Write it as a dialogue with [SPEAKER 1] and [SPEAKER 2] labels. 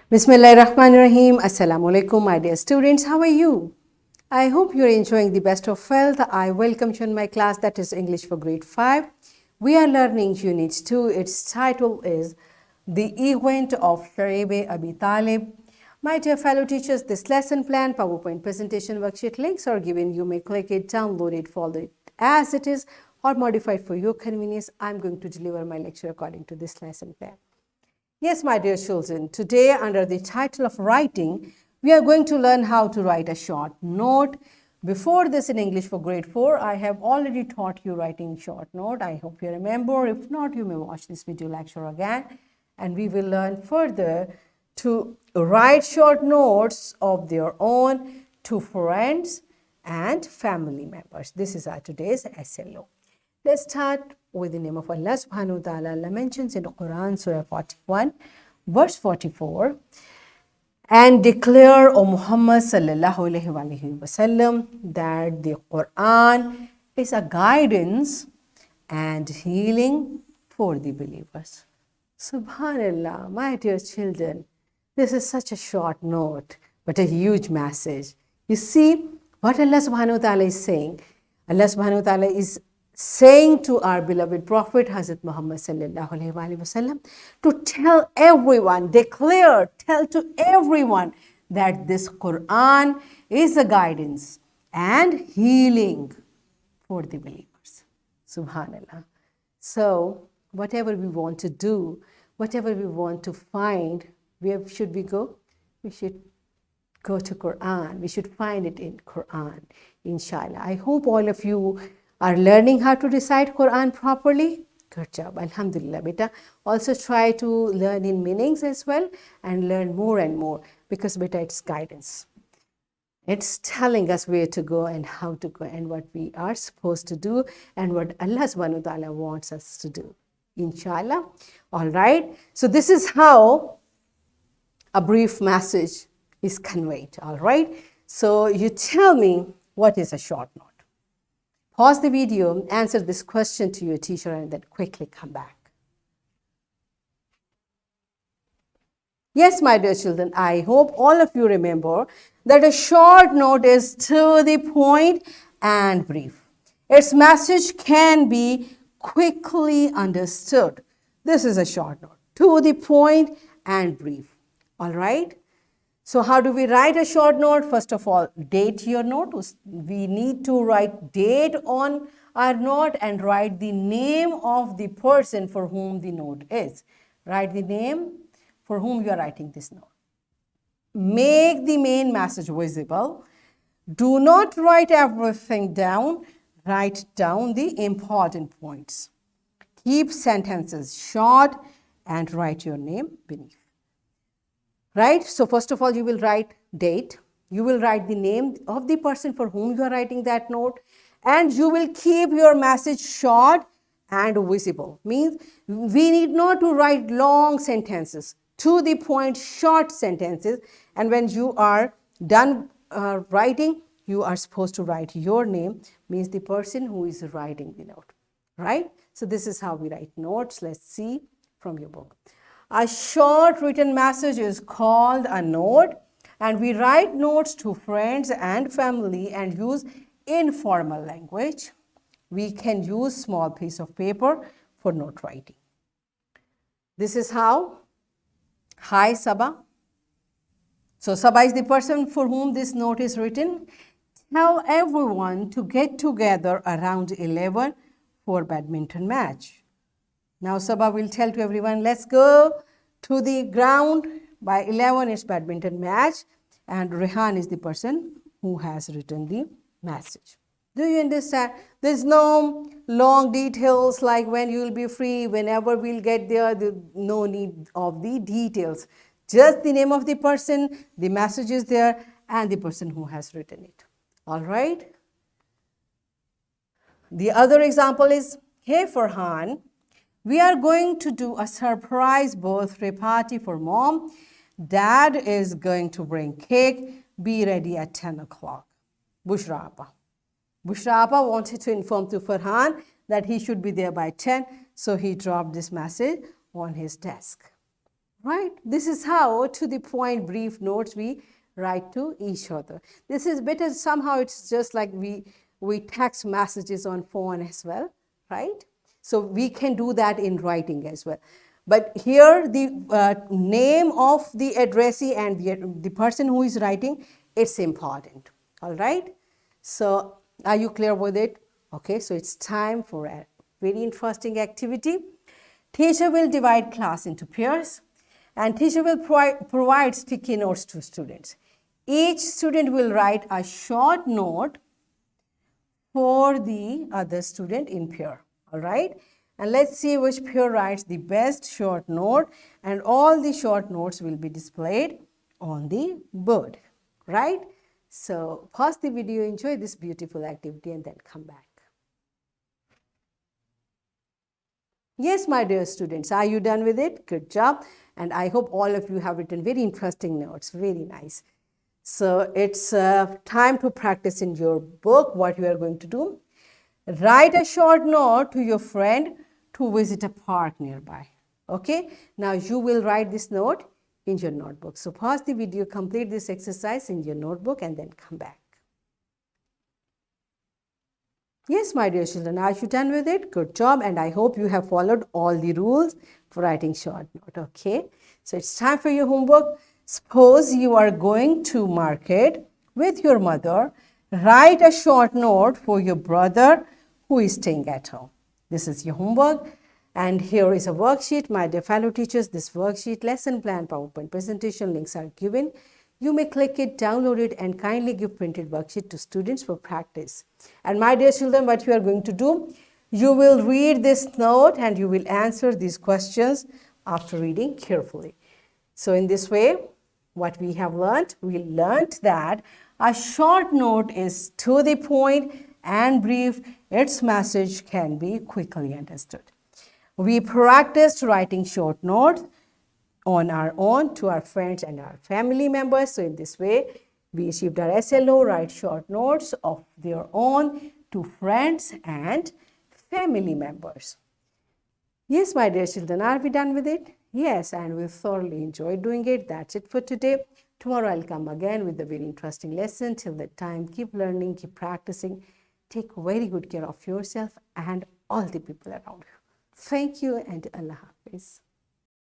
[SPEAKER 1] Bismillahirrahmanirrahim. Assalamu alaikum, my dear students. How are you? I hope you're enjoying the best of health. I welcome you in my class that is English for grade 5. We are learning Unit 2. Its title is The Event of Sharib Abi Talib. My dear fellow teachers, this lesson plan, PowerPoint presentation worksheet links are given. You may click it, download it, follow it as it is, or modify it for your convenience. I'm going to deliver my lecture according to this lesson plan. Yes, my dear children, today under the title of writing, we are going to learn how to write a short note. Before this in English for grade 4, I have already taught you writing short note. I hope you remember. If not, you may watch this video lecture again. And we will learn further to write short notes of their own to friends and family members. This is our today's SLO. Let's start with the name of Allah subhanahu wa ta'ala. Allah mentions in the Quran, Surah 41, verse 44, and declare, O Muhammad sallallahu alayhi wa sallam, that the Quran is a guidance and healing for the believers. Subhanallah, my dear children, this is such a short note, but a huge message. You see what Allah subhanahu wa ta'ala is saying. Allah subhanahu wa ta'ala is saying to our beloved Prophet Hazrat Muhammad sallallahu alaihi wasallam to tell everyone, declare, tell to everyone that this Quran is a guidance and healing for the believers. Subhanallah. So, whatever we want to do, whatever we want to find, where should we go? We should go to Quran. We should find it in Quran, inshallah. I hope all of you are learning how to recite Quran properly. Good job. Alhamdulillah, beta. Also try to learn in meanings as well and learn more and more because beta, it's guidance. It's telling us where to go and how to go and what we are supposed to do and what Allah subhanahu wa ta'ala wants us to do. Inshallah. All right. So this is how a brief message is conveyed. All right. So you tell me, what is a short note? Pause the video, answer this question to your teacher, and then quickly come back. Yes, my dear children, I hope all of you remember that a short note is to the point and brief. Its message can be quickly understood. This is a short note, to the point and brief. All right? So how do we write a short note? First of all, date your note. We need to write date on our note and write the name of the person for whom the note is. Write the name for whom you are writing this note. Make the main message visible. Do not write everything down. Write down the important points. Keep sentences short and write your name beneath. Right? So first of all, you will write date. You will write the name of the person for whom you are writing that note. And you will keep your message short and visible. Means we need not to write long sentences. To the point, short sentences. And when you are done writing, you are supposed to write your name. Means the person who is writing the note. Right? So this is how we write notes. Let's see from your book. A short written message is called a note, and we write notes to friends and family and use informal language. We can use small piece of paper for note writing. This is how. Hi, Sabah. So Sabah is the person for whom this note is written. Tell everyone to get together around 11 for badminton match. Now Sabah will tell to everyone, let's go to the ground. By 11, it's badminton match. And Rehan is the person who has written the message. Do you understand? There's no long details like when you will be free, whenever we'll get there, no need of the details. Just the name of the person, the message is there, and the person who has written it. All right? The other example is, hey Farhan, we are going to do a surprise birthday party for mom. Dad is going to bring cake. Be ready at 10 o'clock. Bushra Appa. Bushra Appa wanted to inform to Farhan that he should be there by 10. So he dropped this message on his desk. right? This is how to the point brief notes we write to each other. This is better. Somehow it's just like we text messages on phone as well, right? So we can do that in writing as well. But here the name of the addressee and the person who is writing, it's important. All right. So are you clear with it? Okay, so it's time for a very interesting activity. Teacher will divide class into pairs and teacher will provide sticky notes to students. Each student will write a short note for the other student in pair. All right. And let's see which pair writes the best short note, and all the short notes will be displayed on the board, right? So pause the video, enjoy this beautiful activity and then come back. Yes, my dear students, are you done with it? Good job. And I hope all of you have written very interesting notes. Very nice. So it's time to practice in your book what you are going to do. Write a short note to your friend to visit a park nearby. Okay, now you will write this note in your notebook. So pause the video, complete this exercise in your notebook and then come back. Yes, my dear children, are you done with it? Good job, and I hope you have followed all the rules for writing short note. Okay, so it's time for your homework. Suppose you are going to market with your mother. Write a short note for your brother who is staying at home. This is your homework. And here is a worksheet. My dear fellow teachers, this worksheet, lesson plan, PowerPoint presentation links are given. You may click it, download it, and kindly give printed worksheet to students for practice. And my dear children, what you are going to do, you will read this note and you will answer these questions after reading carefully. So in this way, what we have learned, we learned that a short note is to the point and brief. Its message can be quickly understood. We practiced writing short notes on our own to our friends and our family members. So in this way, we achieved our SLO, write short notes of their own to friends and family members. Yes, my dear children, are we done with it? Yes, and we thoroughly enjoyed doing it. That's it for today. Tomorrow I'll come again with a very interesting lesson. Till that time, keep learning, keep practicing. Take very good care of yourself and all the people around you. Thank you and Allah Hafiz.